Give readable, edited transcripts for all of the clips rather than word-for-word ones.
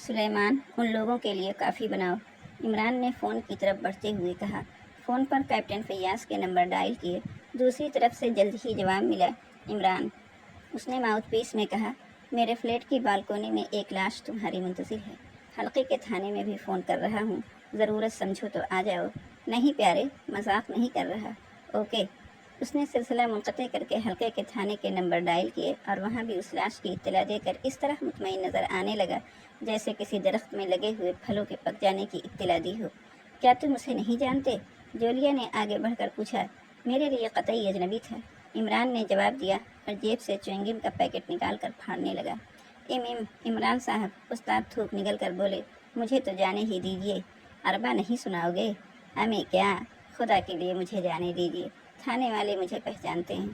سلیمان، ان لوگوں کے لیے کافی بناؤ، عمران نے فون کی طرف بڑھتے ہوئے کہا۔ فون پر کیپٹن فیاض کے نمبر ڈائل کیے۔ دوسری طرف سے جلد ہی جواب ملا۔ عمران، اس نے ماؤتھ پیس میں کہا، میرے فلیٹ کی بالکونی میں ایک لاش تمہاری منتظر ہے۔ حلقے کے تھانے میں بھی فون کر رہا ہوں، ضرورت سمجھو تو آ جاؤ۔ نہیں پیارے، مذاق نہیں کر رہا۔ اوکے۔ اس نے سلسلہ منقطع کر کے حلقے کے تھانے کے نمبر ڈائل کیے اور وہاں بھی اس لاش کی اطلاع دے کر اس طرح مطمئن نظر آنے لگا جیسے کسی درخت میں لگے ہوئے پھلوں کے پک جانے کی اطلاع دی ہو۔ کیا تم اسے نہیں جانتے؟ جولیا نے آگے بڑھ کر پوچھا۔ میرے لیے قطعی اجنبی تھا، عمران نے جواب دیا اور جیب سے چوئنگم کا پیکٹ نکال کر پھاڑنے لگا۔ عمران صاحب، استاد تھوک نگل کر بولے، مجھے تو جانے ہی دیجیے۔ اربا نہیں سناؤ گے؟ ہمیں کیا، خدا کے لیے مجھے جانے دیجیے، تھانے والے مجھے پہچانتے ہیں۔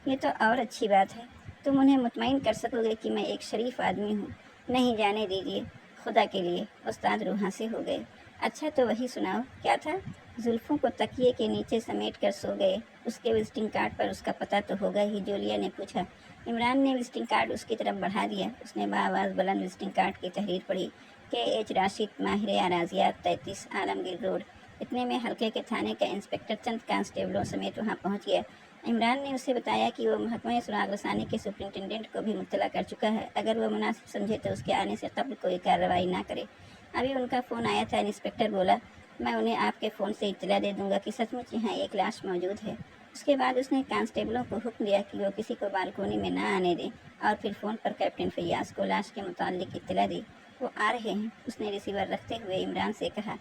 یہ تو اور اچھی بات ہے، تم انہیں مطمئن کر سکو گے کہ میں ایک شریف آدمی ہوں۔ نہیں، جانے دیجیے، خدا کے لیے۔ استاد روحاں سے ہو گئے۔ اچھا تو وہی سناؤ، کیا تھا؟ زلفوں کو تکیے کے نیچے سمیٹ کر سو گئے، اس کے وزٹنگ کارڈ پر اس کا پتہ تو ہوگا ہی، جولیا نے پوچھا۔ عمران نے وزٹنگ کارڈ اس کی طرف بڑھا دیا۔ اس نے بآواز بلند وزٹنگ کارڈ کی تحریر پڑھی۔ KH راشد، ماہر اراضیات، 33 عالمگیر روڈ۔ اتنے میں حلقے کے تھانے کا انسپکٹر چند کانسٹیبلوں سمیت وہاں پہنچ گیا۔ عمران نے اسے بتایا کہ وہ محکمہ سراغ رسانی کے سپرنٹنڈنٹ کو بھی مطلع کر چکا ہے، اگر وہ مناسب سمجھے تو اس کے آنے سے قبل کوئی کارروائی نہ کرے۔ ابھی ان کا فون آیا تھا، انسپکٹر بولا، میں انہیں آپ کے فون سے اطلاع دے دوں گا کہ سچ مچ یہاں ایک لاش موجود ہے۔ اس کے بعد اس نے کانسٹیبلوں کو حکم دیا کہ وہ کسی کو بالکونی میں نہ آنے دیں اور پھر فون پر کیپٹن فیاض کو لاش کے متعلق اطلاع دی۔ وہ آ رہے ہیں، اس نے ریسیور رکھتے ہوئے عمران سے کہا۔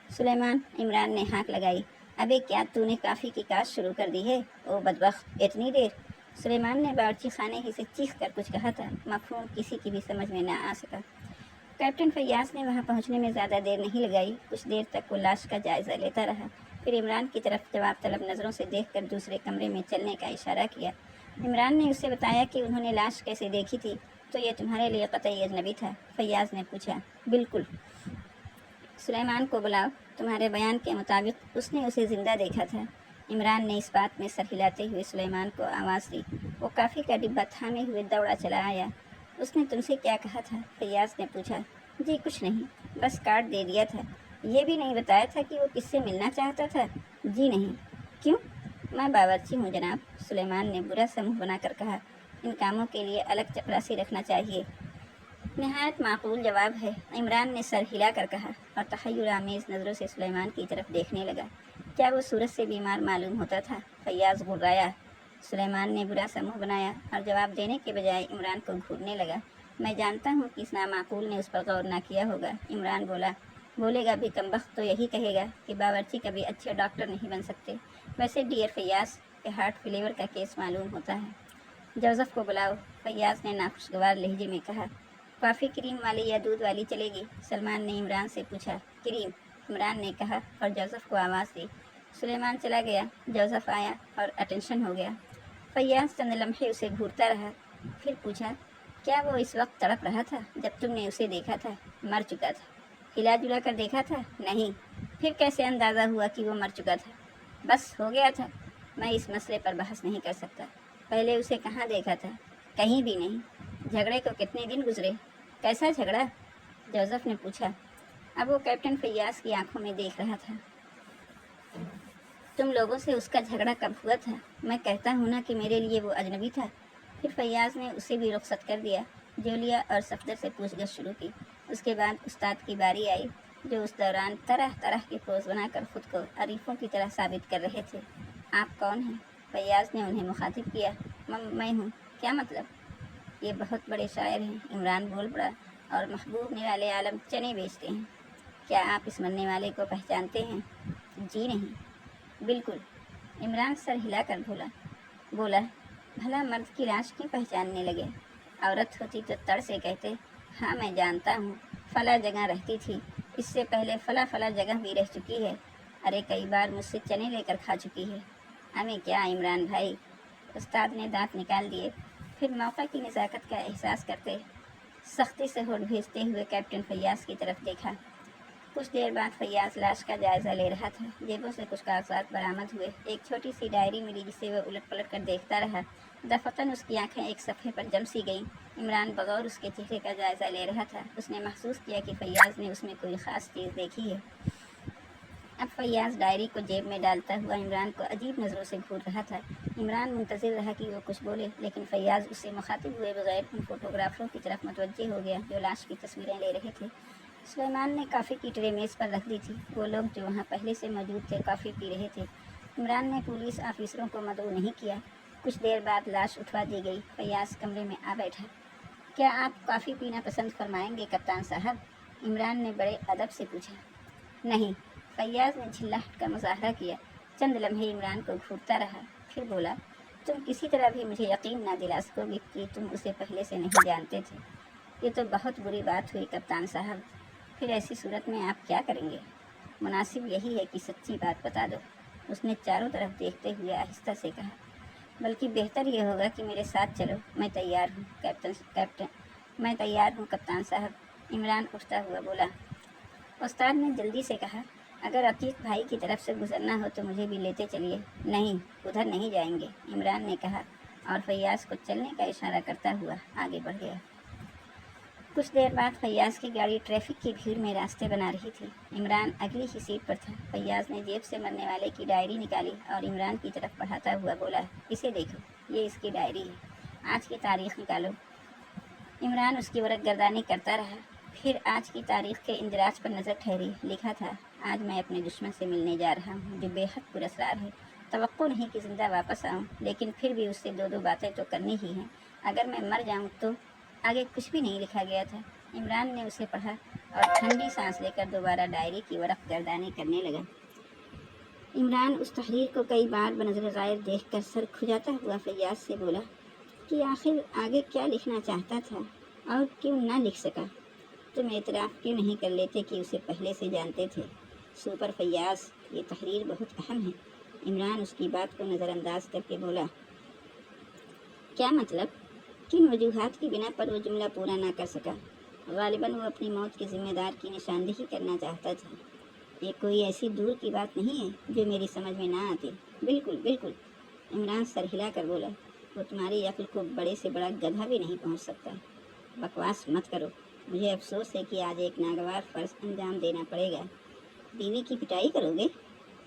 سلیمان، عمران نے ہانک لگائی، ابے کیا تو نے کافی کی کاشت شروع کر دی ہے؟ او بدبخت، اتنی دیر؟ سلیمان نے باورچی خانے ہی سے چیخ کر کچھ کہا تھا، مفہوم کسی کی بھی سمجھ میں نہ آ سکا۔ کیپٹن فیاض نے وہاں پہنچنے میں زیادہ دیر نہیں لگائی۔ کچھ دیر تک وہ لاش کا جائزہ لیتا رہا، پھر عمران کی طرف جواب طلب نظروں سے دیکھ کر دوسرے کمرے میں چلنے کا اشارہ کیا۔ عمران نے اسے بتایا کہ انہوں نے لاش کیسے دیکھی تھی، تو یہ تمہارے لیے قطعی اجنبی تھا؟ فیاض نے پوچھا۔ بالکل۔ سلیمان کو بلاؤ، تمہارے بیان کے مطابق اس نے اسے زندہ دیکھا تھا۔ عمران نے اس بات میں سر ہلاتے ہوئے سلیمان کو آواز دی۔ وہ کافی کا ڈبہ تھامے ہوئے دوڑا چلا آیا۔ اس نے تم سے کیا کہا تھا؟ فیاض نے پوچھا۔ جی کچھ نہیں، بس کارڈ دے دیا تھا۔ یہ بھی نہیں بتایا تھا کہ وہ کس سے ملنا چاہتا تھا؟ جی نہیں۔ کیوں؟ میں باورچی ہوں جناب، سلیمان نے برا سا منہ بنا کر کہا۔ ان کاموں کے لیے الگ چپراسی رکھنا چاہیے۔ نہایت معقول جواب ہے، عمران نے سر ہلا کر کہا اور تحیر آمیز نظروں سے سلیمان کی طرف دیکھنے لگا۔ کیا وہ صورت سے بیمار معلوم ہوتا تھا؟ فیاض غرایا۔ سلیمان نے برا سا منہ بنایا اور جواب دینے کے بجائے عمران کو گھورنے لگا۔ میں جانتا ہوں کہ اس نامعقول نے اس پر غور نہ کیا ہوگا، عمران بولا۔ بولے گا بھی کمبخت تو یہی کہے گا کہ باورچی کبھی اچھے ڈاکٹر نہیں بن سکتے۔ ویسے ڈیئر فیاض کے ہارٹ فیلیور کا کیس معلوم ہوتا ہے۔ جوزف کو بلاؤ، فیاض نے ناخوشگوار لہجے میں کہا۔ کافی کریم والی یا دودھ والی چلے گی؟ سلمان نے عمران سے پوچھا۔ کریم، عمران نے کہا اور جوزف کو آواز دی۔ سلیمان چلا گیا۔ جوزف آیا اور اٹینشن ہو گیا۔ فیاض چند لمحے اسے گھورتا رہا، پھر پوچھا، کیا وہ اس وقت تڑپ رہا تھا جب تم نے اسے دیکھا تھا؟ مر چکا تھا۔ ہلا جلا کر دیکھا تھا؟ نہیں۔ پھر کیسے اندازہ ہوا کہ وہ مر چکا تھا؟ بس ہو گیا تھا۔ میں اس مسئلے پر بحث نہیں کر سکتا۔ پہلے اسے کہاں دیکھا تھا؟ کہیں بھی نہیں۔ جھگڑے کو کتنے دن گزرے؟ کیسا جھگڑا؟ جوزف نے پوچھا۔ اب وہ کیپٹن فیاض کی آنکھوں میں دیکھ رہا تھا۔ تم لوگوں سے اس کا جھگڑا کب ہوا تھا؟ میں کہتا ہوں نا کہ میرے لیے وہ اجنبی تھا۔ پھر فیاض نے اسے بھی رخصت کر دیا۔ جولیا اور صفدر سے پوچھ گچھ شروع کی۔ اس کے بعد استاد کی باری آئی، جو اس دوران طرح طرح کے پوز بنا کر خود کو عریفوں کی طرح ثابت کر رہے تھے۔ آپ کون ہیں؟ فیاض نے انہیں مخاطب کیا۔ میں ہوں۔ کیا مطلب؟ یہ بہت بڑے شاعر ہیں، عمران بول پڑا، اور محبوب نرالے عالم چنے بیچتے ہیں۔ کیا آپ اس مرنے والے کو پہچانتے ہیں؟ جی نہیں۔ بالکل۔ عمران سر ہلا کر بولا، بھلا مرد کی لاش کیوں پہچاننے لگے؟ عورت ہوتی تو تڑ سے کہتے، ہاں میں جانتا ہوں، فلاں جگہ رہتی تھی، اس سے پہلے فلاں جگہ بھی رہ چکی ہے، ارے کئی بار مجھ سے چنے لے کر کھا چکی ہے۔ ہمیں کیا عمران بھائی؟ استاد نے دانت نکال دیے، پھر موقع کی نزاکت کا احساس کرتے سختی سے ہونٹ بھیجتے ہوئے کیپٹن فیاض کی طرف دیکھا۔ کچھ دیر بعد فیاض لاش کا جائزہ لے رہا تھا۔ جیبوں سے کچھ کاغذات برآمد ہوئے۔ ایک چھوٹی سی ڈائری ملی جسے وہ الٹ پلٹ کر دیکھتا رہا۔ دفتن اس کی آنکھیں ایک صفحے پر جم سی گئیں۔ عمران بغور اس کے چہرے کا جائزہ لے رہا تھا۔ اس نے محسوس کیا کہ فیاض نے اس میں کوئی خاص چیز دیکھی ہے۔ اب فیاض ڈائری کو جیب میں ڈالتا ہوا عمران کو عجیب نظروں سے گھور رہا تھا۔ عمران منتظر رہا کہ وہ کچھ بولے، لیکن فیاض اسے مخاطب ہوئے بغیر ان فوٹوگرافروں کی طرف متوجہ ہو گیا جو لاش کی تصویریں لے رہے تھے۔ سلیمان نے کافی کی ٹرے میز پر رکھ دی تھی۔ وہ لوگ جو وہاں پہلے سے موجود تھے کافی پی رہے تھے۔ عمران نے پولیس آفیسروں کو مدعو نہیں کیا۔ کچھ دیر بعد لاش اٹھوا دی گئی۔ فیاض کمرے میں آ بیٹھا۔ کیا آپ کافی پینا پسند فرمائیں گے کپتان صاحب؟ عمران نے بڑے ادب سے پوچھا۔ نہیں، فیاض نے جھلاہٹ کا مظاہرہ کیا۔ چند لمحے عمران کو گھورتا رہا، پھر بولا، تم کسی طرح بھی مجھے یقین نہ دلا سکو گے کہ تم اسے پہلے سے نہیں جانتے تھے۔ یہ تو بہت بری بات ہوئی کپتان صاحب۔ پھر ایسی صورت میں آپ کیا کریں گے؟ مناسب یہی ہے کہ سچی بات بتا دو، اس نے چاروں طرف دیکھتے ہوئے آہستہ سے کہا۔ بلکہ بہتر یہ ہوگا کہ میرے ساتھ چلو، میں تیار ہوں میں تیار ہوں کپتان صاحب، عمران اٹھتا ہوا بولا۔ استاد نے جلدی سے کہا، اگر عتیق بھائی کی طرف سے گزرنا ہو تو مجھے بھی لیتے چلیے۔ نہیں، ادھر نہیں جائیں گے، عمران نے کہا اور فیاض کو چلنے کا اشارہ کرتا ہوا آگے بڑھ گیا۔ کچھ دیر بعد فیاض کی گاڑی ٹریفک کی بھیڑ میں راستے بنا رہی تھی۔ عمران اگلی ہی سیٹ پر تھا۔ فیاض نے جیب سے مرنے والے کی ڈائری نکالی اور عمران کی طرف بڑھاتا ہوا بولا، اسے دیکھو، یہ اس کی ڈائری ہے، آج کی تاریخ نکالو۔ عمران اس کی ورق گردانی کرتا رہا، پھر آج کی تاریخ کے اندراج پر نظر ٹھہری۔ لکھا تھا، آج میں اپنے دشمن سے ملنے جا رہا ہوں جو بے حد پراسرار ہے۔ توقع نہیں کہ زندہ واپس آؤں، لیکن پھر بھی اس سے دو باتیں تو کرنی ہی ہیں۔ اگر میں مر جاؤں تو… آگے کچھ بھی نہیں لکھا گیا تھا۔ عمران نے اسے پڑھا اور ٹھنڈی سانس لے کر دوبارہ ڈائری کی ورق گردانی کرنے لگا۔ عمران اس تحریر کو کئی بار بنظر غائب دیکھ کر سر کھجاتا ہوا فیاض سے بولا کہ آخر آگے کیا لکھنا چاہتا تھا اور کیوں نہ لکھ سکا؟ تم اعتراف کیوں نہیں کر لیتے کہ اسے پہلے سے جانتے تھے؟ سپر فیاض، یہ تحریر بہت اہم ہے۔ عمران اس کی بات کو نظر انداز کر کے بولا۔ کیا مطلب؟ کن وجوہات کی بنا پر وہ جملہ پورا نہ کر سکا؟ غالباً وہ اپنی موت کے ذمہ دار کی نشاندہی کرنا چاہتا تھا۔ یہ کوئی ایسی دور کی بات نہیں ہے جو میری سمجھ میں نہ آتی۔ بالکل بالکل، عمران سر ہلا کر بولا، وہ تمہاری عقل کو بڑے سے بڑا گدھا بھی نہیں پہنچ سکتا۔ بکواس مت کرو، مجھے افسوس ہے کہ آج ایک ناگوار فرض انجام دینا پڑے گا۔ بیوی کی پٹائی کرو گے؟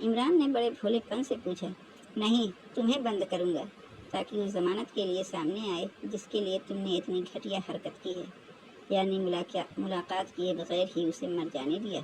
عمران نے بڑے بھولے پن سے پوچھا۔ نہیں، تمہیں بند کروں گا تاکہ اس ضمانت کے لیے سامنے آئے جس کے لیے تم نے اتنی گھٹیا حرکت کی ہے، یعنی ملاقات کیے بغیر ہی اسے مر جانے دیا۔